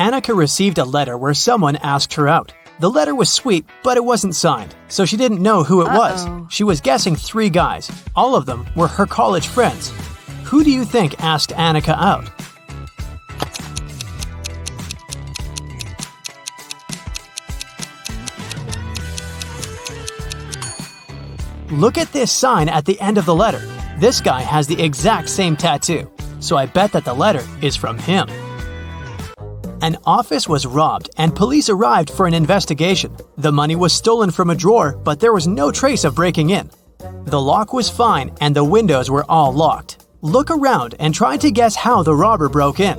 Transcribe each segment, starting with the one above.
Annika received a letter where someone asked her out. The letter was sweet, but it wasn't signed, so she didn't know who it was. She was guessing 3 guys. All of them were her college friends. Who do you think asked Annika out? Look at this sign at the end of the letter. This guy has the exact same tattoo, so I bet that the letter is from him. An office was robbed and police arrived for an investigation. The money was stolen from a drawer, but there was no trace of breaking in. The lock was fine and the windows were all locked. Look around and try to guess how the robber broke in.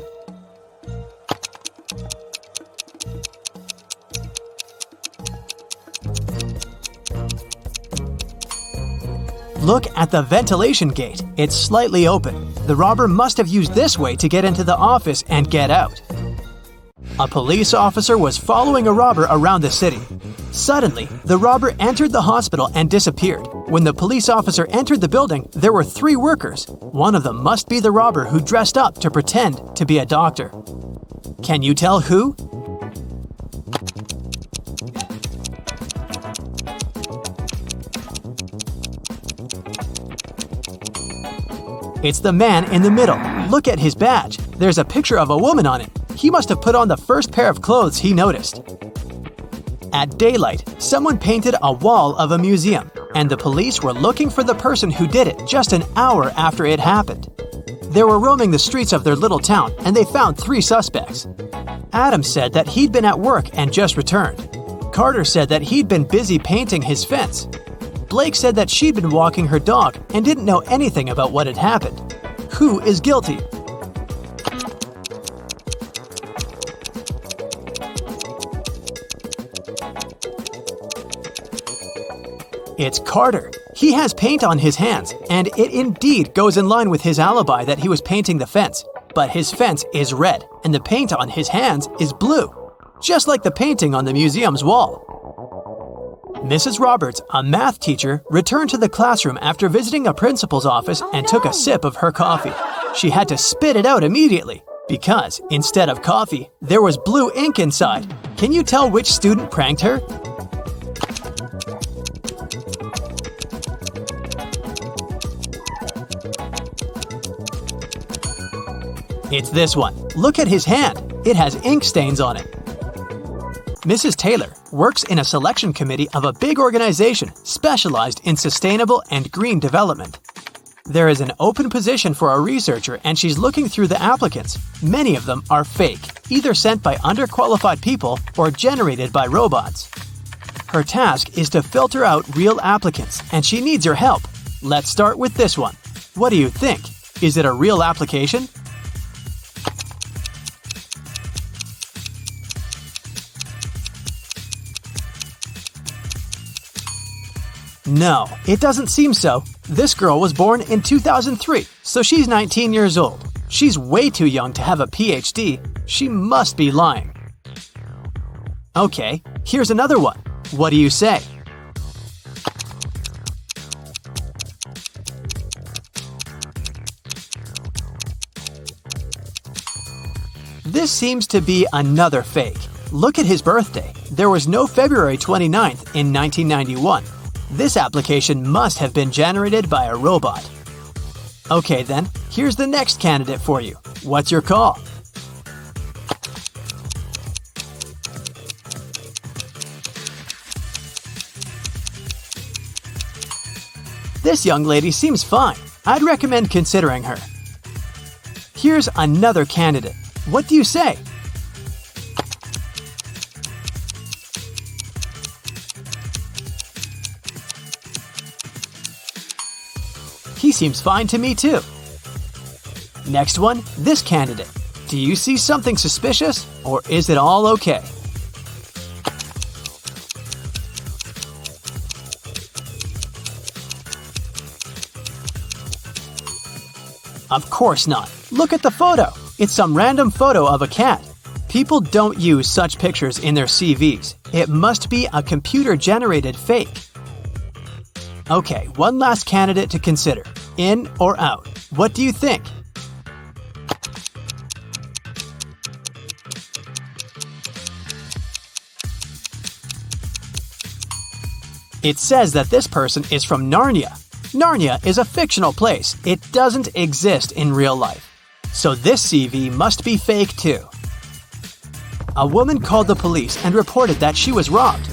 Look at the ventilation gate. It's slightly open. The robber must have used this way to get into the office and get out. A police officer was following a robber around the city. Suddenly, the robber entered the hospital and disappeared. When the police officer entered the building, there were 3 workers. One of them must be the robber who dressed up to pretend to be a doctor. Can you tell who? It's the man in the middle. Look at his badge. There's a picture of a woman on it. He must have put on the first pair of clothes he noticed. At daylight, someone painted a wall of a museum, and the police were looking for the person who did it just an hour after it happened. They were roaming the streets of their little town, and they found 3 suspects. Adam said that he'd been at work and just returned. Carter said that he'd been busy painting his fence. Blake said that she'd been walking her dog and didn't know anything about what had happened. Who is guilty? It's Carter. He has paint on his hands, and it indeed goes in line with his alibi that he was painting the fence. But his fence is red, and the paint on his hands is blue, just like the painting on the museum's wall. Mrs. Roberts, a math teacher, returned to the classroom after visiting a principal's office and took a sip of her coffee. She had to spit it out immediately because, instead of coffee, there was blue ink inside. Can you tell which student pranked her? It's this one. Look at his hand. It has ink stains on it. Mrs. Taylor works in a selection committee of a big organization specialized in sustainable and green development. There is an open position for a researcher and she's looking through the applicants. Many of them are fake, either sent by underqualified people or generated by robots. Her task is to filter out real applicants and she needs your help. Let's start with this one. What do you think? Is it a real application? No, it doesn't seem so. This girl was born in 2003, so she's 19 years old. She's way too young to have a PhD. She must be lying. Okay, here's another one. What do you say? This seems to be another fake. Look at his birthday. There was no February 29th in 1991. This application must have been generated by a robot. Okay then, here's the next candidate for you. What's your call? This young lady seems fine. I'd recommend considering her. Here's another candidate. What do you say? He seems fine to me too. Next one, this candidate. Do you see something suspicious, or is it all okay? Of course not. Look at the photo. It's some random photo of a cat. People don't use such pictures in their CVs. It must be a computer-generated fake. Okay, one last candidate to consider. In or out? What do you think? It says that this person is from Narnia. Narnia is a fictional place. It doesn't exist in real life. So this CV must be fake too. A woman called the police and reported that she was robbed.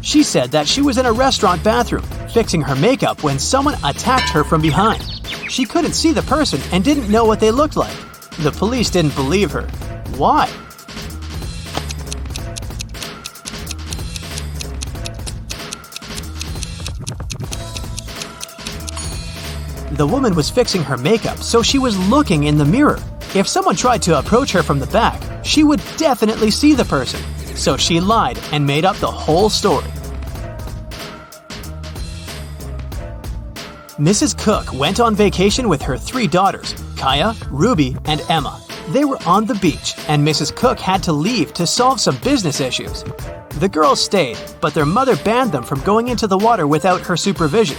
She said that she was in a restaurant bathroom, fixing her makeup when someone attacked her from behind. She couldn't see the person and didn't know what they looked like. The police didn't believe her. Why? The woman was fixing her makeup, so she was looking in the mirror. If someone tried to approach her from the back, she would definitely see the person. So she lied and made up the whole story. Mrs. Cook went on vacation with her 3 daughters, Kaya, Ruby, and Emma. They were on the beach, and Mrs. Cook had to leave to solve some business issues. The girls stayed, but their mother banned them from going into the water without her supervision.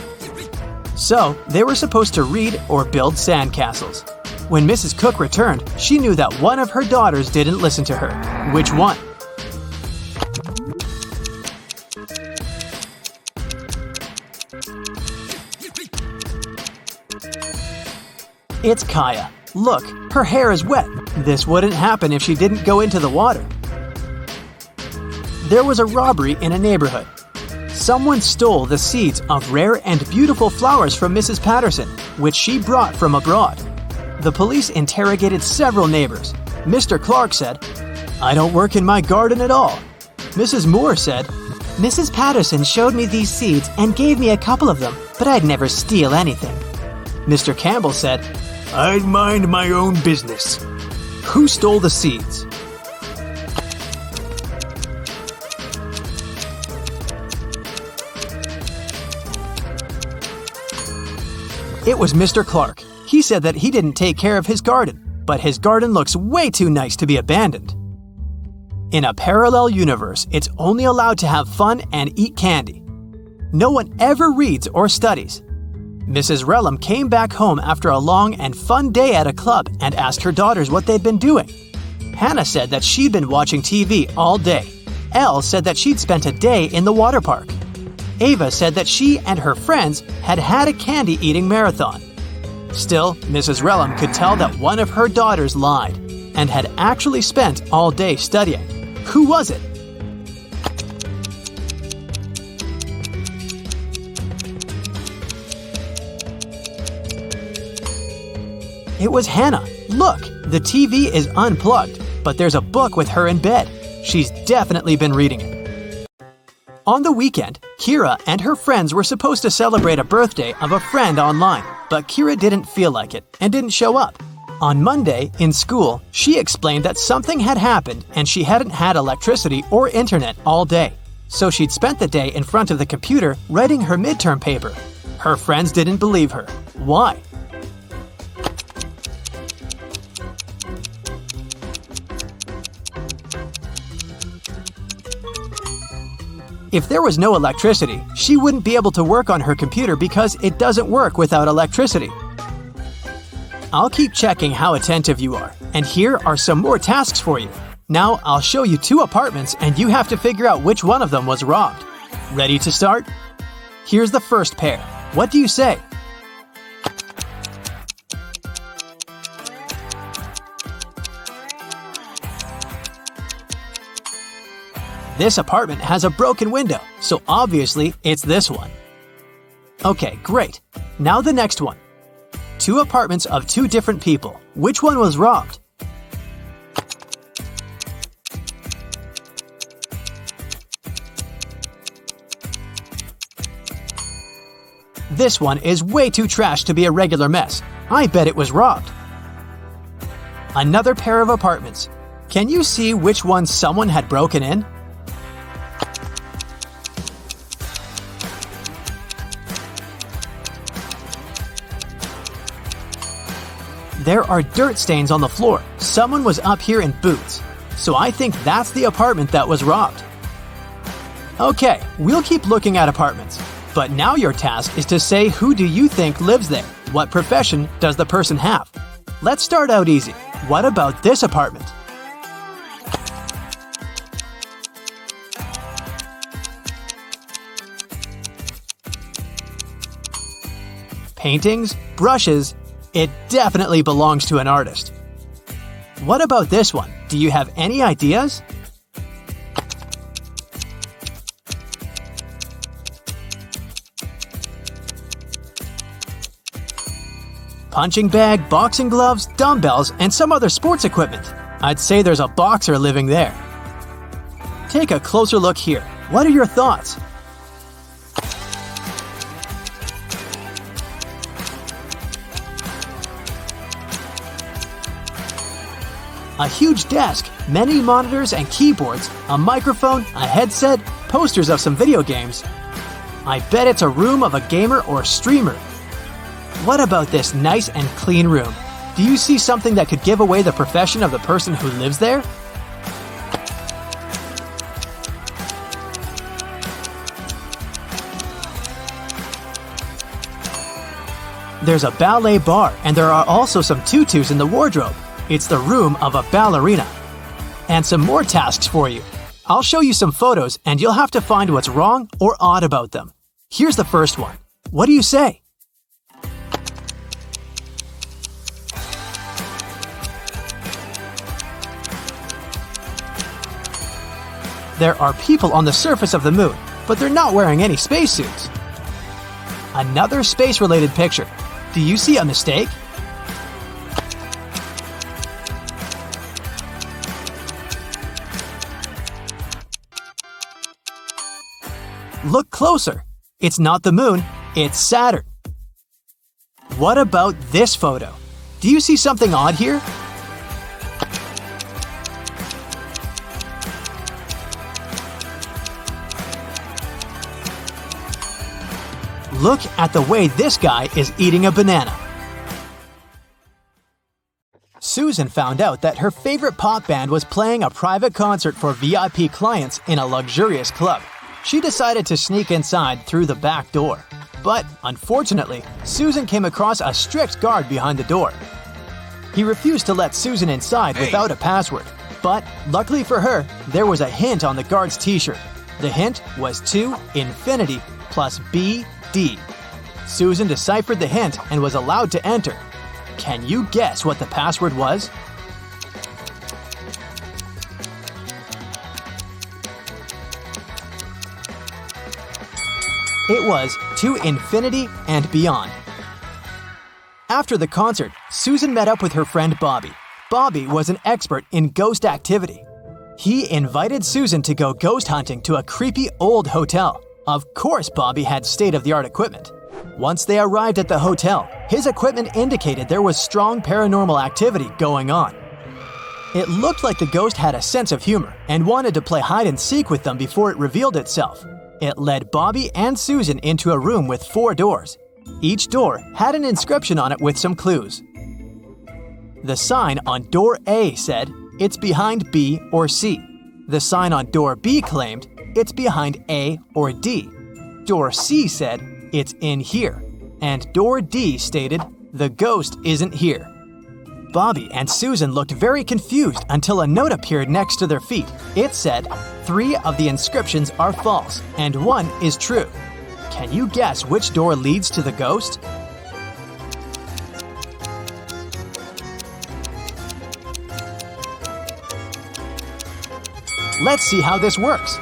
So, they were supposed to read or build sandcastles. When Mrs. Cook returned, she knew that one of her daughters didn't listen to her. Which one? It's Kaya. Look, her hair is wet. This wouldn't happen if she didn't go into the water. There was a robbery in a neighborhood. Someone stole the seeds of rare and beautiful flowers from Mrs. Patterson, which she brought from abroad. The police interrogated several neighbors. Mr. Clark said, "I don't work in my garden at all." Mrs. Moore said, "Mrs. Patterson showed me these seeds and gave me a couple of them, but I'd never steal anything." Mr. Campbell said, "I'd mind my own business." Who stole the seeds? It was Mr. Clark. He said that he didn't take care of his garden, but his garden looks way too nice to be abandoned. In a parallel universe, it's only allowed to have fun and eat candy. No one ever reads or studies. Mrs. Relham came back home after a long and fun day at a club and asked her daughters what they'd been doing. Hannah said that she'd been watching TV all day. Elle said that she'd spent a day in the water park. Ava said that she and her friends had had a candy-eating marathon. Still, Mrs. Relham could tell that one of her daughters lied and had actually spent all day studying. Who was it? It was Hannah. Look, the TV is unplugged, but there's a book with her in bed. She's definitely been reading it. On the weekend, Kira and her friends were supposed to celebrate a birthday of a friend online, but Kira didn't feel like it and didn't show up. On Monday, in school, she explained that something had happened and she hadn't had electricity or internet all day. So she'd spent the day in front of the computer writing her midterm paper. Her friends didn't believe her. Why? If there was no electricity, she wouldn't be able to work on her computer because it doesn't work without electricity. I'll keep checking how attentive you are, and here are some more tasks for you. Now I'll show you 2 apartments and you have to figure out which one of them was robbed. Ready to start? Here's the first pair. What do you say? This apartment has a broken window, so obviously it's this one. Okay, great. Now the next one. 2 apartments of 2 different people. Which one was robbed? This one is way too trash to be a regular mess. I bet it was robbed. Another pair of apartments. Can you see which one someone had broken in? There are dirt stains on the floor. Someone was up here in boots. So I think that's the apartment that was robbed. Okay, we'll keep looking at apartments. But now your task is to say who do you think lives there? What profession does the person have? Let's start out easy. What about this apartment? paintings, brushes. It definitely belongs to an artist. What about this one? Do you have any ideas? Punching bag, boxing gloves, dumbbells, and some other sports equipment. I'd say there's a boxer living there. Take a closer look here. What are your thoughts? A huge desk, many monitors and keyboards, a microphone, a headset, posters of some video games. I bet it's a room of a gamer or streamer. What about this nice and clean room? Do you see something that could give away the profession of the person who lives there? There's a ballet bar, and there are also some tutus in the wardrobe. It's the room of a ballerina. And some more tasks for you. I'll show you some photos, and you'll have to find what's wrong or odd about them. Here's the first one. What do you say? There are people on the surface of the moon, but they're not wearing any spacesuits. Another space-related picture. Do you see a mistake? Look closer. It's not the moon, it's Saturn. What about this photo? Do you see something odd here? Look at the way this guy is eating a banana. Susan found out that her favorite pop band was playing a private concert for VIP clients in a luxurious club. She decided to sneak inside through the back door. But, unfortunately, Susan came across a strict guard behind the door. He refused to let Susan inside without a password. But, luckily for her, there was a hint on the guard's t-shirt. The hint was to infinity plus BD. Susan deciphered the hint and was allowed to enter. Can you guess what the password was? It was to infinity and beyond. After the concert, Susan met up with her friend Bobby. Bobby was an expert in ghost activity. He invited Susan to go ghost hunting to a creepy old hotel. Of course, Bobby had state-of-the-art equipment. Once they arrived at the hotel, his equipment indicated there was strong paranormal activity going on. It looked like the ghost had a sense of humor and wanted to play hide-and-seek with them before it revealed itself. It led Bobby and Susan into a room with 4 doors. Each door had an inscription on it with some clues. The sign on door A said, "It's behind B or C." The sign on door B claimed, "It's behind A or D." Door C said, "It's in here." And door D stated, "The ghost isn't here." Bobby and Susan looked very confused until a note appeared next to their feet. It said, 3 of the inscriptions are false and 1 is true. Can you guess which door leads to the ghost? Let's see how this works.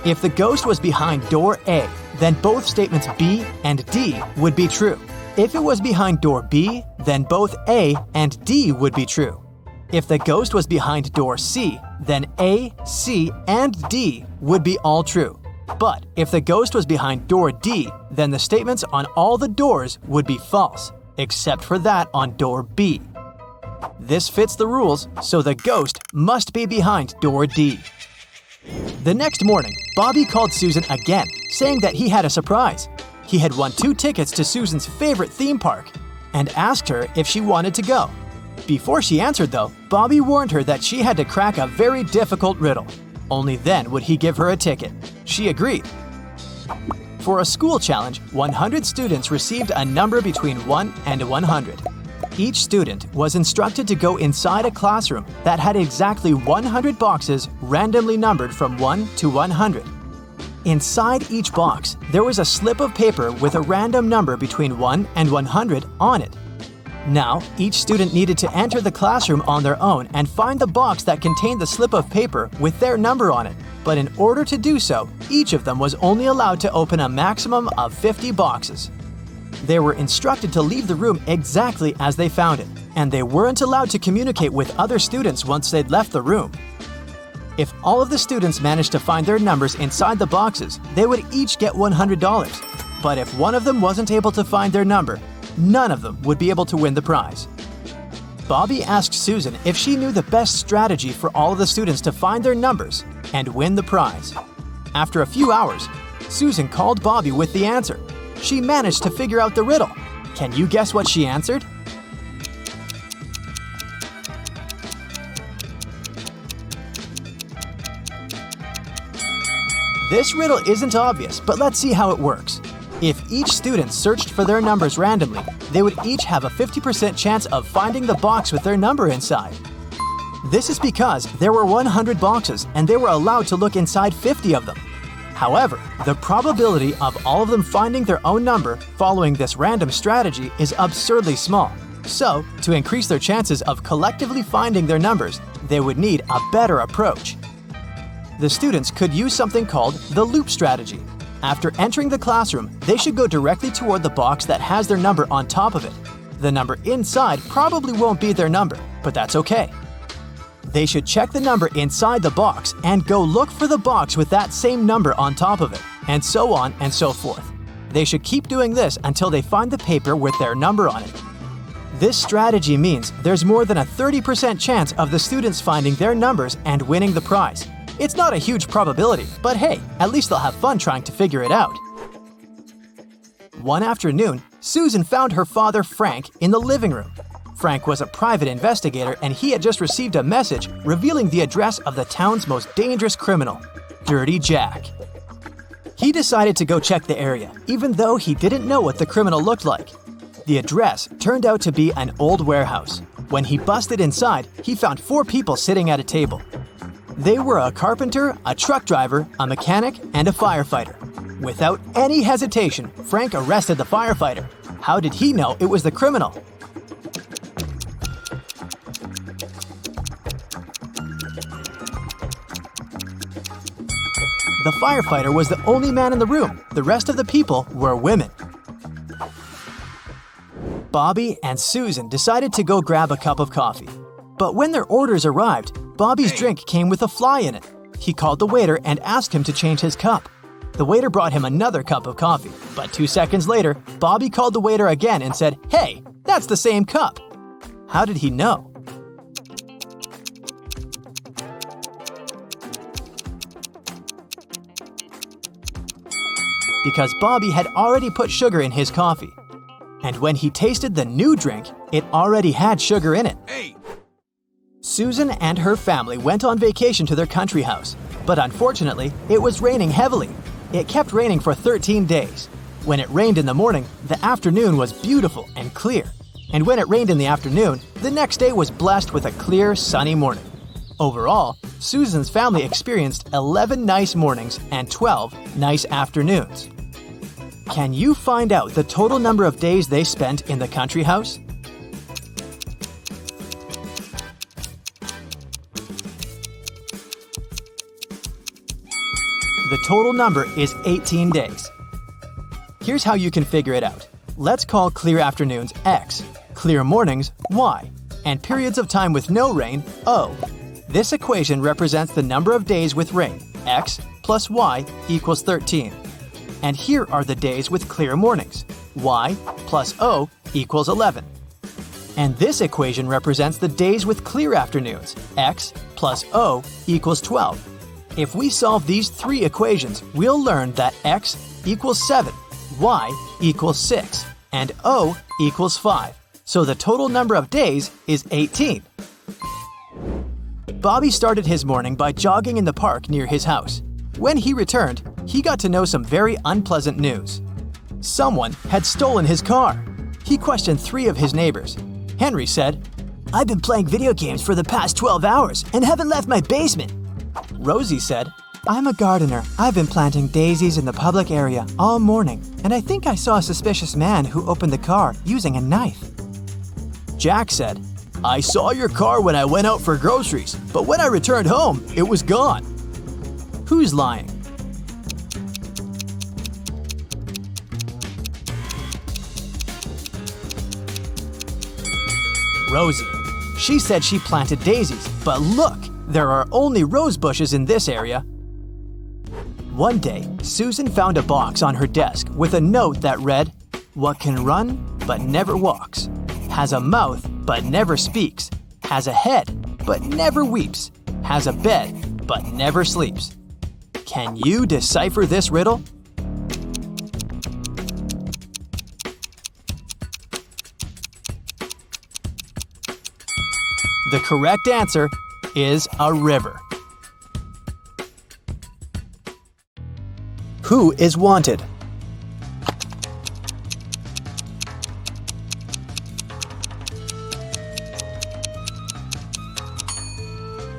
If the ghost was behind door A, then both statements B and D would be true. If it was behind door B, then both A and D would be true. If the ghost was behind door C, then A, C, and D would be all true. But if the ghost was behind door D, then the statements on all the doors would be false, except for that on door B. This fits the rules, so the ghost must be behind door D. The next morning, Bobby called Susan again, saying that he had a surprise. He had won 2 tickets to Susan's favorite theme park and asked her if she wanted to go. Before she answered, though, Bobby warned her that she had to crack a very difficult riddle. Only then would he give her a ticket. She agreed. For a school challenge, 100 students received a number between 1 and 100. Each student was instructed to go inside a classroom that had exactly 100 boxes randomly numbered from 1 to 100. Inside each box, there was a slip of paper with a random number between 1 and 100 on it. Now, each student needed to enter the classroom on their own and find the box that contained the slip of paper with their number on it. But in order to do so, each of them was only allowed to open a maximum of 50 boxes. They were instructed to leave the room exactly as they found it, and they weren't allowed to communicate with other students once they'd left the room. If all of the students managed to find their numbers inside the boxes, they would each get $100. But if one of them wasn't able to find their number, none of them would be able to win the prize. Bobby asked Susan if she knew the best strategy for all of the students to find their numbers and win the prize. After a few hours, Susan called Bobby with the answer. She managed to figure out the riddle. Can you guess what she answered? This riddle isn't obvious, but let's see how it works. If each student searched for their numbers randomly, they would each have a 50% chance of finding the box with their number inside. This is because there were 100 boxes and they were allowed to look inside 50 of them. However, the probability of all of them finding their own number following this random strategy is absurdly small. So, to increase their chances of collectively finding their numbers, they would need a better approach. The students could use something called the loop strategy. After entering the classroom, they should go directly toward the box that has their number on top of it. The number inside probably won't be their number, but that's okay. They should check the number inside the box and go look for the box with that same number on top of it, and so on and so forth. They should keep doing this until they find the paper with their number on it. This strategy means there's more than a 30% chance of the students finding their numbers and winning the prize. It's not a huge probability, but hey, at least they'll have fun trying to figure it out. One afternoon, Susan found her father, Frank, in the living room. Frank was a private investigator and he had just received a message revealing the address of the town's most dangerous criminal, Dirty Jack. He decided to go check the area, even though he didn't know what the criminal looked like. The address turned out to be an old warehouse. When he busted inside, he found 4 people sitting at a table. They were a carpenter, a truck driver, a mechanic, and a firefighter. Without any hesitation, Frank arrested the firefighter. How did he know it was the criminal? The firefighter was the only man in the room. The rest of the people were women. Bobby and Susan decided to go grab a cup of coffee. But when their orders arrived, Bobby's drink came with a fly in it. He called the waiter and asked him to change his cup. The waiter brought him another cup of coffee, but 2 seconds later, Bobby called the waiter again and said, "Hey, that's the same cup." How did he know? Because Bobby had already put sugar in his coffee. And when he tasted the new drink, it already had sugar in it. Susan and her family went on vacation to their country house, but unfortunately, it was raining heavily. It kept raining for 13 days. When it rained in the morning, the afternoon was beautiful and clear. And when it rained in the afternoon, the next day was blessed with a clear, sunny morning. Overall, Susan's family experienced 11 nice mornings and 12 nice afternoons. Can you find out the total number of days they spent in the country house? The total number is 18 days. Here's how you can figure it out. Let's call clear afternoons X, clear mornings Y, and periods of time with no rain O. This equation represents the number of days with rain, X plus Y equals 13. And here are the days with clear mornings, Y plus O equals 11. And this equation represents the days with clear afternoons, X plus O equals 12. If we solve these 3 equations, we'll learn that X equals 7, Y equals 6, and O equals 5. So the total number of days is 18. Bobby started his morning by jogging in the park near his house. When he returned, he got to know some very unpleasant news. Someone had stolen his car. He questioned 3 of his neighbors. Henry said, "I've been playing video games for the past 12 hours and haven't left my basement." Rosie said, I'm a gardener. I've been planting daisies in the public area all morning, and I think I saw a suspicious man who opened the car using a knife. Jack said, I saw your car when I went out for groceries, but when I returned home, it was gone. Who's lying? Rosie. She said she planted daisies, but look, there are only rose bushes in this area. One day, Susan found a box on her desk with a note that read, What can run but never walks, has a mouth but never speaks, has a head but never weeps, has a bed but never sleeps. Can you decipher this riddle? The correct answer is a river. Who is wanted?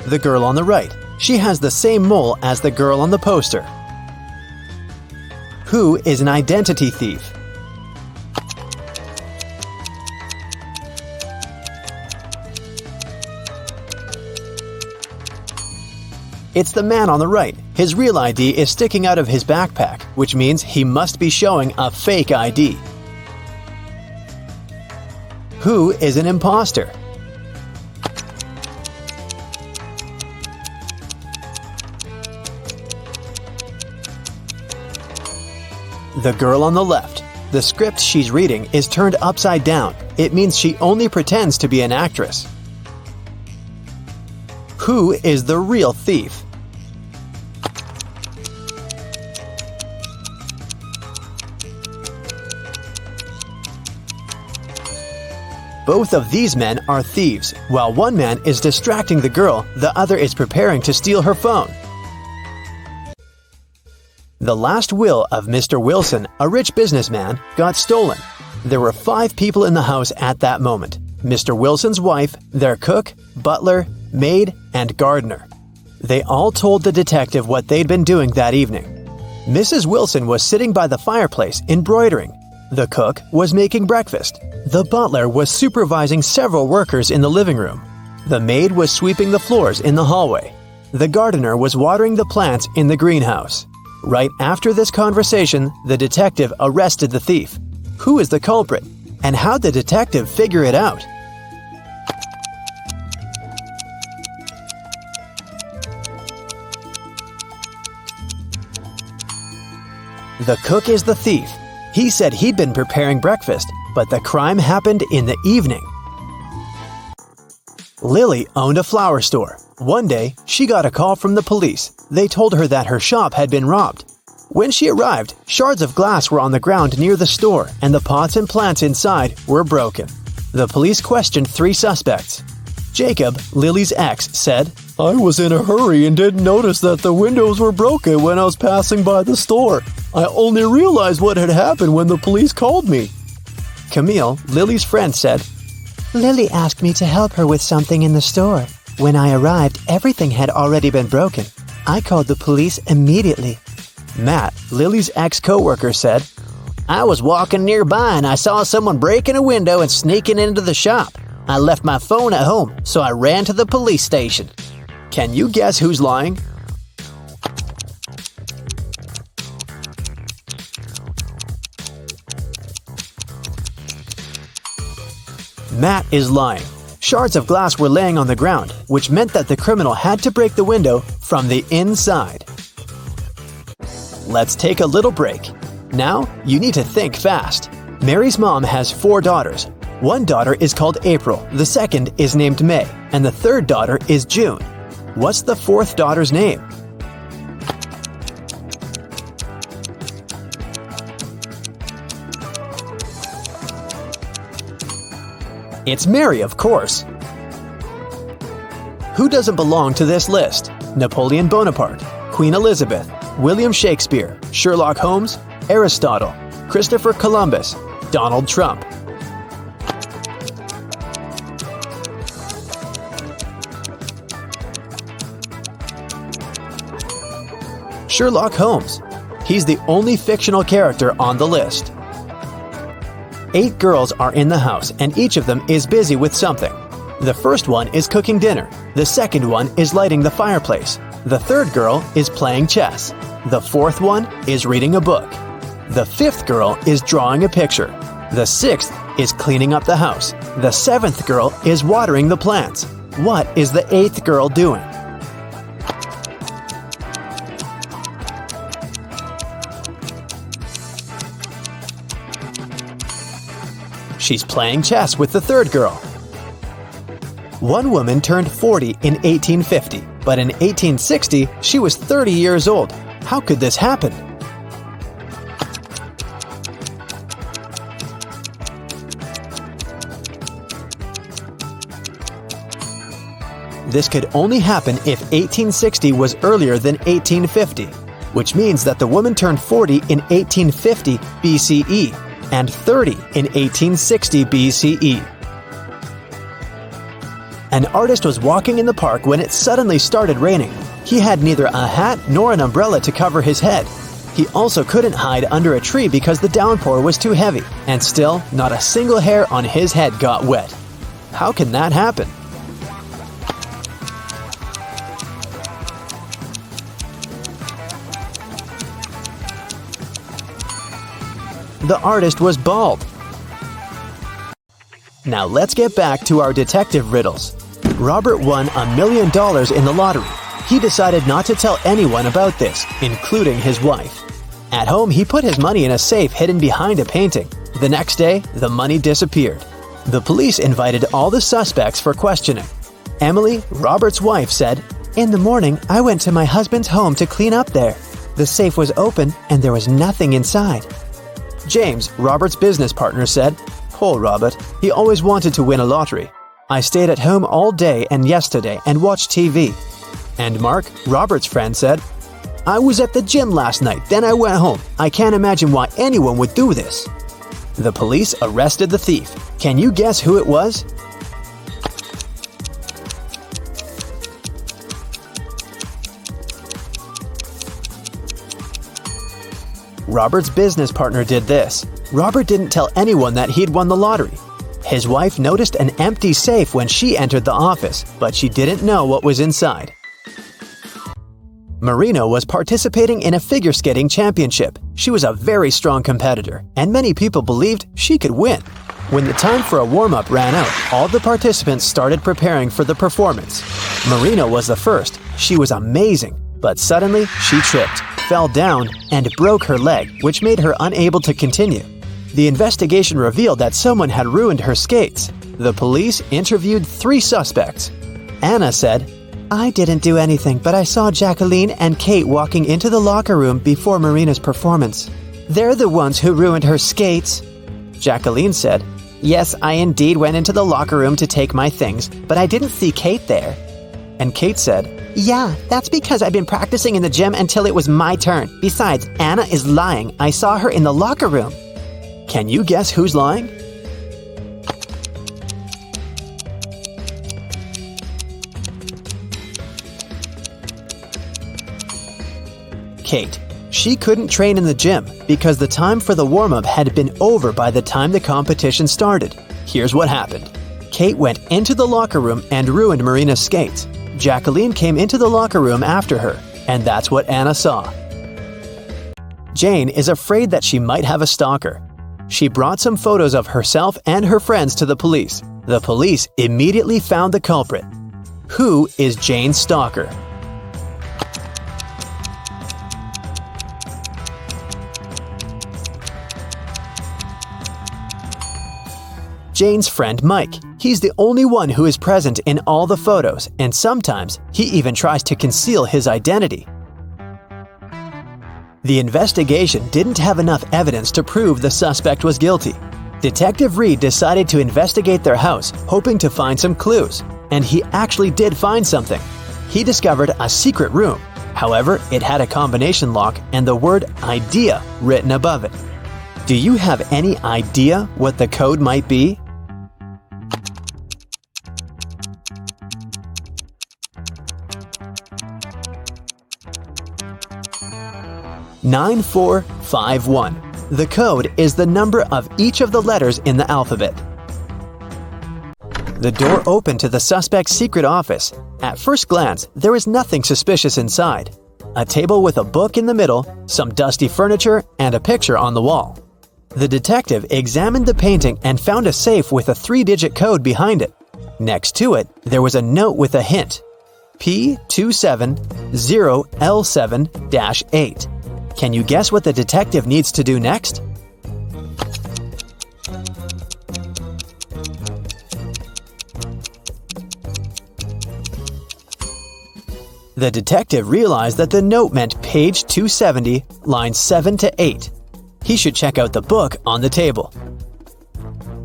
The girl on the right. She has the same mole as the girl on the poster. Who is an identity thief? It's the man on the right. His real ID is sticking out of his backpack, which means he must be showing a fake ID. Who is an imposter? The girl on the left. The script she's reading is turned upside down. It means she only pretends to be an actress. Who is the real thief? Both of these men are thieves. While one man is distracting the girl, the other is preparing to steal her phone. The last will of Mr. Wilson, a rich businessman, got stolen. There were 5 people in the house at that moment. Mr. Wilson's wife, their cook, butler, maid, and gardener. They all told the detective what they'd been doing that evening. Mrs. Wilson was sitting by the fireplace embroidering. The cook was making breakfast. The butler was supervising several workers in the living room. The maid was sweeping the floors in the hallway. The gardener was watering the plants in the greenhouse. Right after this conversation, the detective arrested the thief. Who is the culprit? And how'd the detective figure it out? The cook is the thief. He said he'd been preparing breakfast, but the crime happened in the evening. Lily owned a flower store. One day, she got a call from the police. They told her that her shop had been robbed. When she arrived, shards of glass were on the ground near the store, and the pots and plants inside were broken. The police questioned 3 suspects. Jacob, Lily's ex, said, I was in a hurry and didn't notice that the windows were broken when I was passing by the store. I only realized what had happened when the police called me. Camille, Lily's friend, said, Lily asked me to help her with something in the store. When I arrived, everything had already been broken. I called the police immediately. Matt, Lily's ex-coworker, said, I was walking nearby and I saw someone breaking a window and sneaking into the shop. I left my phone at home, so I ran to the police station. Can you guess who's lying? Matt is lying. Shards of glass were laying on the ground, which meant that the criminal had to break the window from the inside. Let's take a little break. Now, you need to think fast. Mary's mom has 4 daughters. One daughter is called April, the second is named May, and the third daughter is June. What's the 4th daughter's name? It's Mary, of course. Who doesn't belong to this list? Napoleon Bonaparte, Queen Elizabeth, William Shakespeare, Sherlock Holmes, Aristotle, Christopher Columbus, Donald Trump. Sherlock Holmes. He's the only fictional character on the list. 8 girls are in the house and each of them is busy with something. The first one is cooking dinner. The second one is lighting the fireplace. The third girl is playing chess. The fourth one is reading a book. The fifth girl is drawing a picture. The sixth is cleaning up the house. The seventh girl is watering the plants. What is the eighth girl doing? She's playing chess with the third girl. One woman turned 40 in 1850, but in 1860 she was 30 years old. How could this happen? This could only happen if 1860 was earlier than 1850, which means that the woman turned 40 in 1850 BCE and 30 in 1860 BCE. An artist was walking in the park when it suddenly started raining. He had neither a hat nor an umbrella to cover his head. He also couldn't hide under a tree because the downpour was too heavy, and still, not a single hair on his head got wet. How can that happen? The artist was bald. Now let's get back to our detective riddles. Robert won $1 million in the lottery. He decided not to tell anyone about this, including his wife. At home, he put his money in a safe hidden behind a painting. The next day, the money disappeared. The police invited all the suspects for questioning. Emily, Robert's wife, said, "In the morning, I went to my husband's home to clean up there. The safe was open and there was nothing inside." James, Robert's business partner, said, "Poor Robert, he always wanted to win a lottery. I stayed at home all day and yesterday and watched TV." And Mark, Robert's friend, said, "I was at the gym last night, then I went home. I can't imagine why anyone would do this." The police arrested the thief. Can you guess who it was? Robert's business partner did this. Robert didn't tell anyone that he'd won the lottery. His wife noticed an empty safe when she entered the office, but she didn't know what was inside. Marina was participating in a figure skating championship. She was a very strong competitor, and many people believed she could win. When the time for a warm-up ran out, all the participants started preparing for the performance. Marina was the first. She was amazing, but suddenly she tripped, fell down, and broke her leg, which made her unable to continue. The investigation revealed that someone had ruined her skates. The police interviewed 3 suspects. Anna said, "I didn't do anything, but I saw Jacqueline and Kate walking into the locker room before Marina's performance. They're the ones who ruined her skates." Jacqueline said, "Yes, I indeed went into the locker room to take my things, but I didn't see Kate there." And Kate said, "Yeah, that's because I've been practicing in the gym until it was my turn. Besides, Anna is lying. I saw her in the locker room." Can you guess who's lying? Kate. She couldn't train in the gym because the time for the warm-up had been over by the time the competition started. Here's what happened. Kate went into the locker room and ruined Marina's skates. Jacqueline came into the locker room after her, and that's what Anna saw. Jane is afraid that she might have a stalker. She brought some photos of herself and her friends to the police. The police immediately found the culprit. Who is Jane's stalker? Jane's friend Mike. He's the only one who is present in all the photos, and sometimes he even tries to conceal his identity. The investigation didn't have enough evidence to prove the suspect was guilty. Detective Reed decided to investigate their house, hoping to find some clues, and he actually did find something. He discovered a secret room. However, it had a combination lock and the word "idea" written above it. Do you have any idea what the code might be? 9451. The code is the number of each of the letters in the alphabet. The door opened to the suspect's secret office. At first glance, there is nothing suspicious inside. A table with a book in the middle, some dusty furniture, and a picture on the wall. The detective examined the painting and found a safe with a 3-digit code behind it. Next to it, there was a note with a hint. P270L7-8. Can you guess what the detective needs to do next? The detective realized that the note meant page 270, lines 7 to 8. He should check out the book on the table.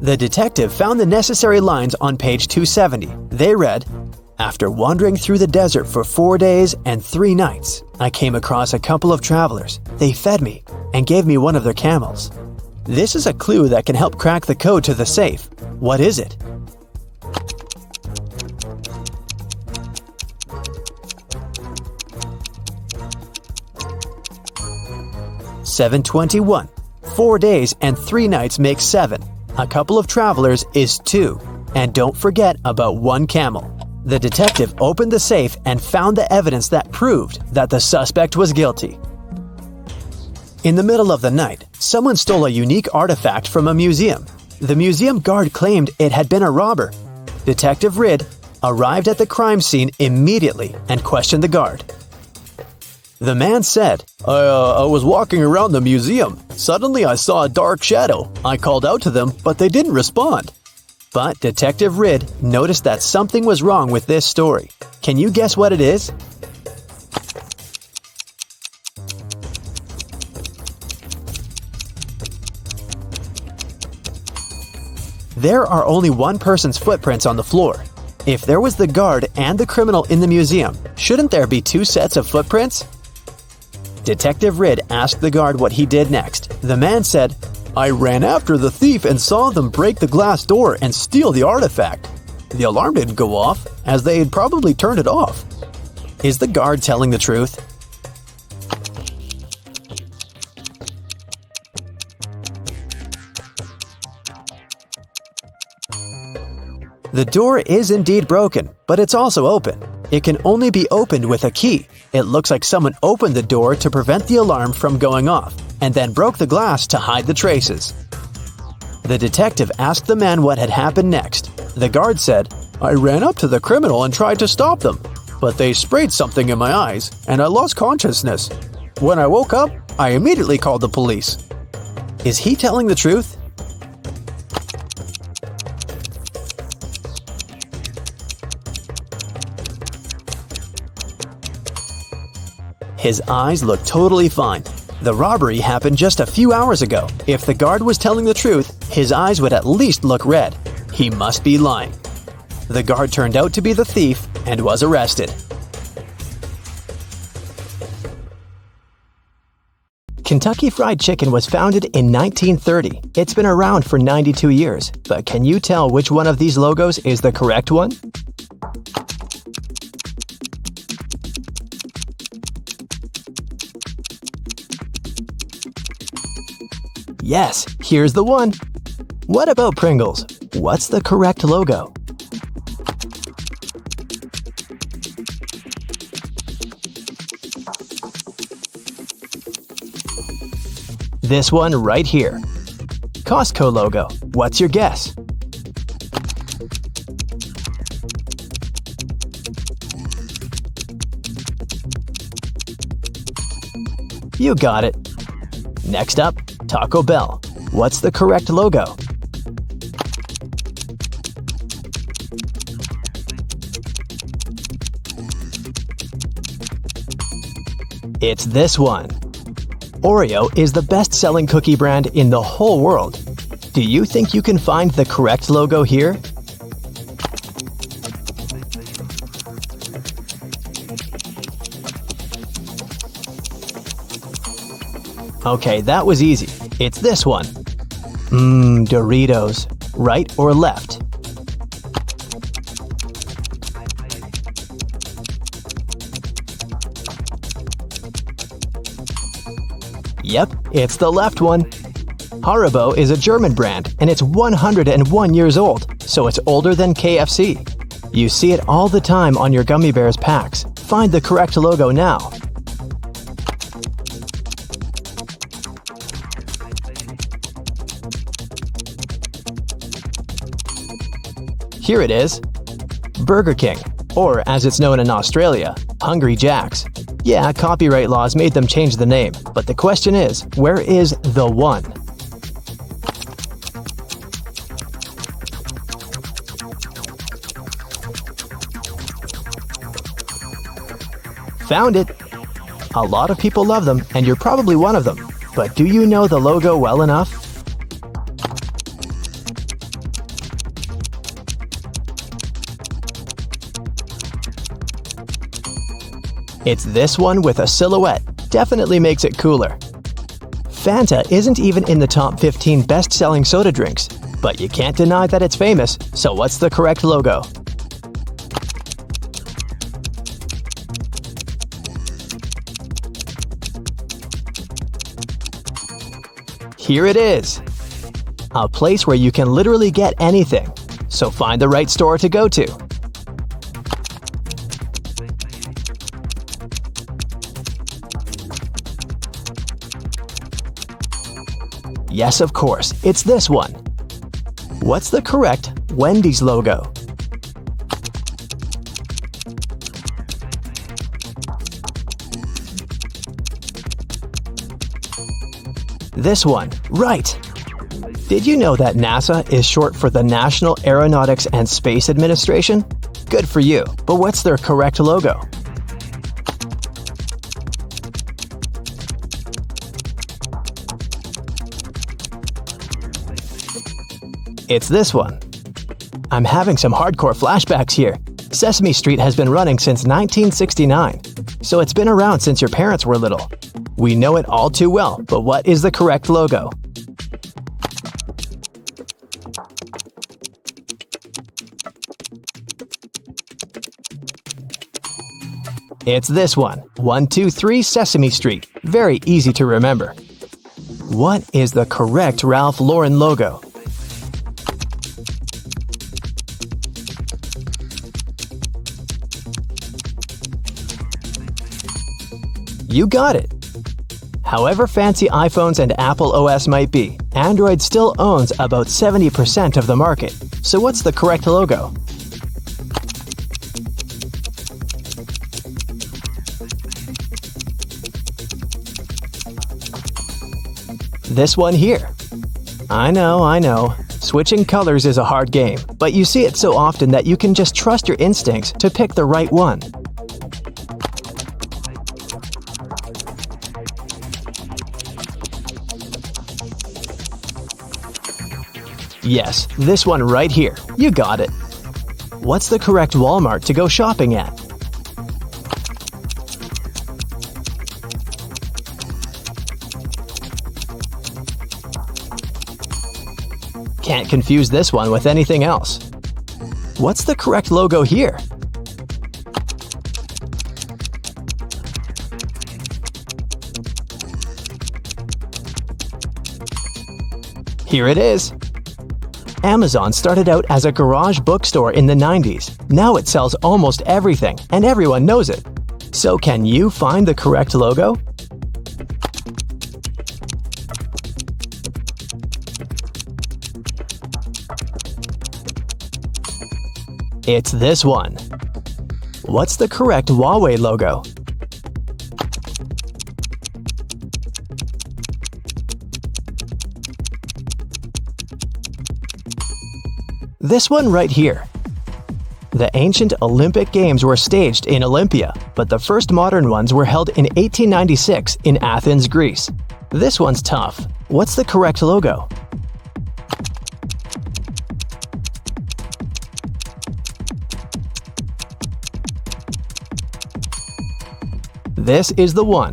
The detective found the necessary lines on page 270. They read, "After wandering through the desert for 4 days and 3 nights, I came across a couple of travelers. They fed me and gave me one of their camels." This is a clue that can help crack the code to the safe. What is it? $721. 4 days and 3 nights make 7. A couple of travelers is 2. And don't forget about 1 camel. The detective opened the safe and found the evidence that proved that the suspect was guilty. In the middle of the night, someone stole a unique artifact from a museum. The museum guard claimed it had been a robber. Detective Ridd arrived at the crime scene immediately and questioned the guard. The man said, I was walking around the museum. Suddenly I saw a dark shadow. I called out to them, but they didn't respond." But Detective Ridd noticed that something was wrong with this story. Can you guess what it is? There are only one person's footprints on the floor. If there was the guard and the criminal in the museum, shouldn't there be 2 sets of footprints? Detective Ridd asked the guard what he did next. The man said, "I ran after the thief and saw them break the glass door and steal the artifact. The alarm didn't go off, as they had probably turned it off." Is the guard telling the truth? The door is indeed broken, but it's also open. It can only be opened with a key. It looks like someone opened the door to prevent the alarm from going off, and then broke the glass to hide the traces. The detective asked the man what had happened next. The guard said, "I ran up to the criminal and tried to stop them, but they sprayed something in my eyes, and I lost consciousness. When I woke up, I immediately called the police." Is he telling the truth? His eyes look totally fine. The robbery happened just a few hours ago. If the guard was telling the truth, his eyes would at least look red. He must be lying. The guard turned out to be the thief and was arrested. Kentucky Fried Chicken was founded in 1930. It's been around for 92 years, but can you tell which one of these logos is the correct one? Yes, here's the one. What about Pringles? What's the correct logo? This one right here. Costco logo. What's your guess? You got it. Next up, Taco Bell. What's the correct logo? It's this one. Oreo is the best-selling cookie brand in the whole world. Do you think you can find the correct logo here? Okay, that was easy. It's this one. Doritos. Right or left? Yep, it's the left one. Haribo is a German brand, and it's 101 years old, so it's older than KFC. You see it all the time on your gummy bears packs. Find the correct logo now. Here it is. Burger King, or as it's known in Australia, Hungry Jack's. Yeah, copyright laws made them change the name, but the question is, where is the one? Found it! A lot of people love them, and you're probably one of them. But do you know the logo well enough? It's this one with a silhouette. Definitely makes it cooler. Fanta isn't even in the top 15 best-selling soda drinks, but you can't deny that it's famous, so what's the correct logo? Here it is. A place where you can literally get anything, so find the right store to go to. Yes, of course, it's this one. What's the correct Wendy's logo? This one, right! Did you know that NASA is short for the National Aeronautics and Space Administration? Good for you, but what's their correct logo? It's this one. I'm having some hardcore flashbacks here. Sesame Street has been running since 1969, so it's been around since your parents were little. We know it all too well, but what is the correct logo? It's this one, 123 Sesame Street. Very easy to remember. What is the correct Ralph Lauren logo? You got it! However fancy iPhones and Apple OS might be, Android still owns about 70% of the market. So what's the correct logo? This one here. I know. Switching colors is a hard game, but you see it so often that you can just trust your instincts to pick the right one. Yes, this one right here. You got it. What's the correct Walmart to go shopping at? Can't confuse this one with anything else. What's the correct logo here? Here it is. Amazon started out as a garage bookstore in the 90s. Now it sells almost everything, and everyone knows it. So can you find the correct logo? It's this one. What's the correct Huawei logo? This one right here. The ancient Olympic Games were staged in Olympia, but the first modern ones were held in 1896 in Athens, Greece. This one's tough. What's the correct logo? This is the one.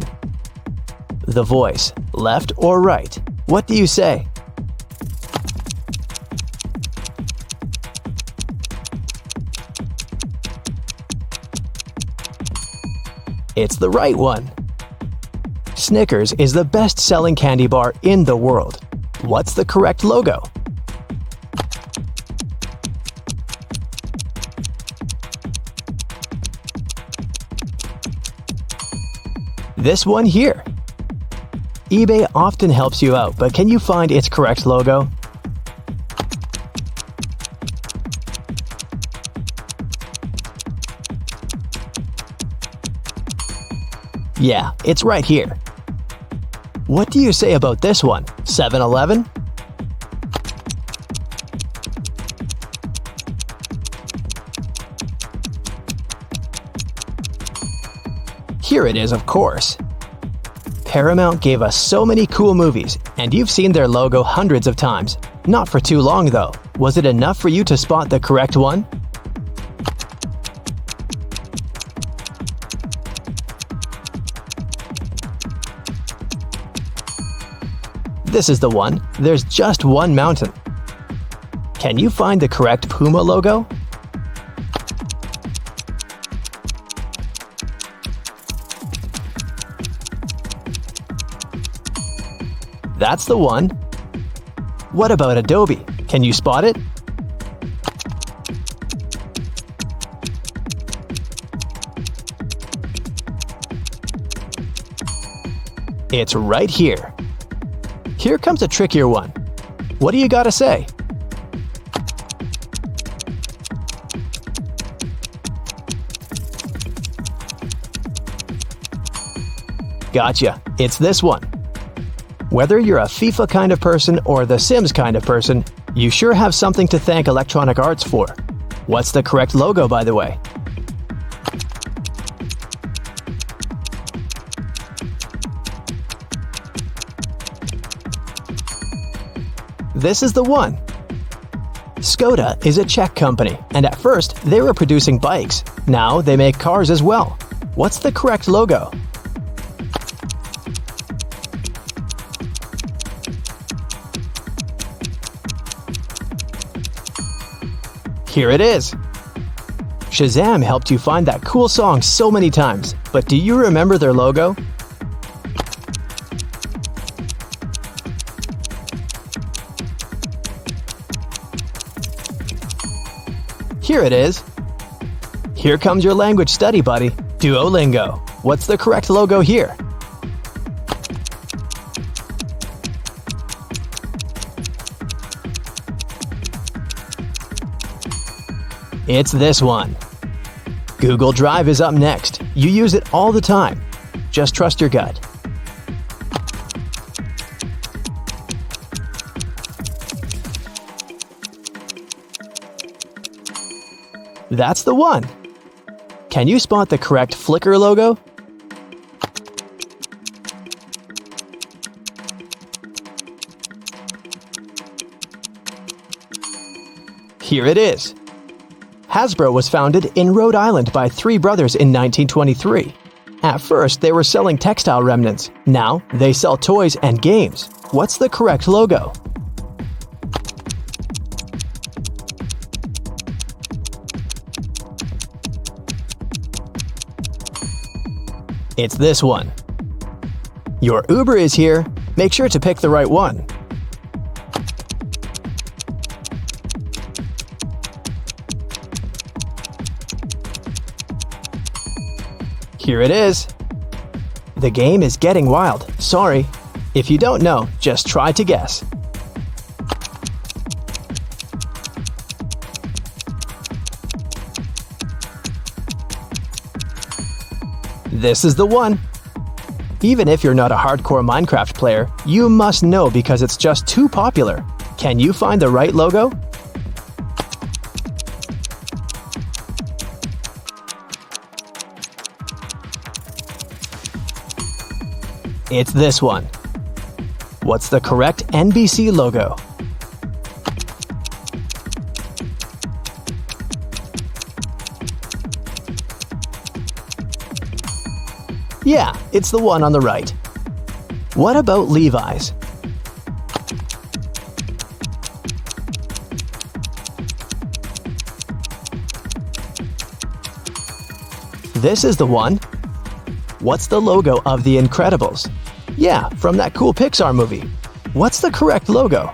The voice, left or right? What do you say? It's the right one. Snickers is the best-selling candy bar in the world. What's the correct logo? This one here. eBay often helps you out, but can you find its correct logo? Yeah, it's right here. What do you say about this one? 7-Eleven? Here it is, of course. Paramount gave us so many cool movies, and you've seen their logo hundreds of times. Not for too long, though. Was it enough for you to spot the correct one? This is the one. There's just one mountain. Can you find the correct Puma logo? That's the one. What about Adobe? Can you spot it? It's right here. Here comes a trickier one. What do you gotta say? Gotcha. It's this one. Whether you're a FIFA kind of person or the Sims kind of person, you sure have something to thank Electronic Arts for. What's the correct logo, by the way? This is the one. Skoda is a Czech company, and at first they were producing bikes. Now they make cars as well. What's the correct logo? Here it is. Shazam helped you find that cool song so many times, but do you remember their logo? Here it is. Here comes your language study buddy, Duolingo. What's the correct logo here? It's this one. Google Drive is up next. You use it all the time. Just trust your gut. That's the one. Can you spot the correct Flickr logo? Here it is. Hasbro was founded in Rhode Island by three brothers in 1923. At first, they were selling textile remnants. Now, they sell toys and games. What's the correct logo? It's this one. Your Uber is here. Make sure to pick the right one. Here it is. The game is getting wild. Sorry. If you don't know, just try to guess. This is the one. Even if you're not a hardcore Minecraft player, you must know because it's just too popular. Can you find the right logo? It's this one. What's the correct NBC logo? Yeah, it's the one on the right. What about Levi's? This is the one. What's the logo of The Incredibles? Yeah, from that cool Pixar movie. What's the correct logo?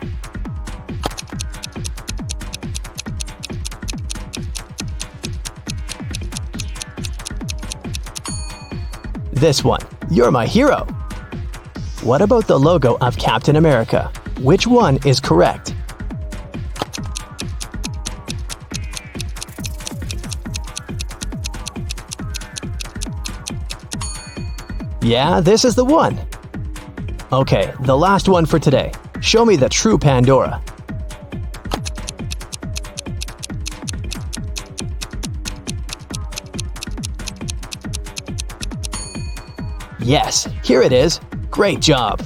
This one. You're my hero. What about the logo of Captain America? Which one is correct? Yeah, this is the one. Okay, the last one for today. Show me the true Pandora. Yes, here it is. Great job!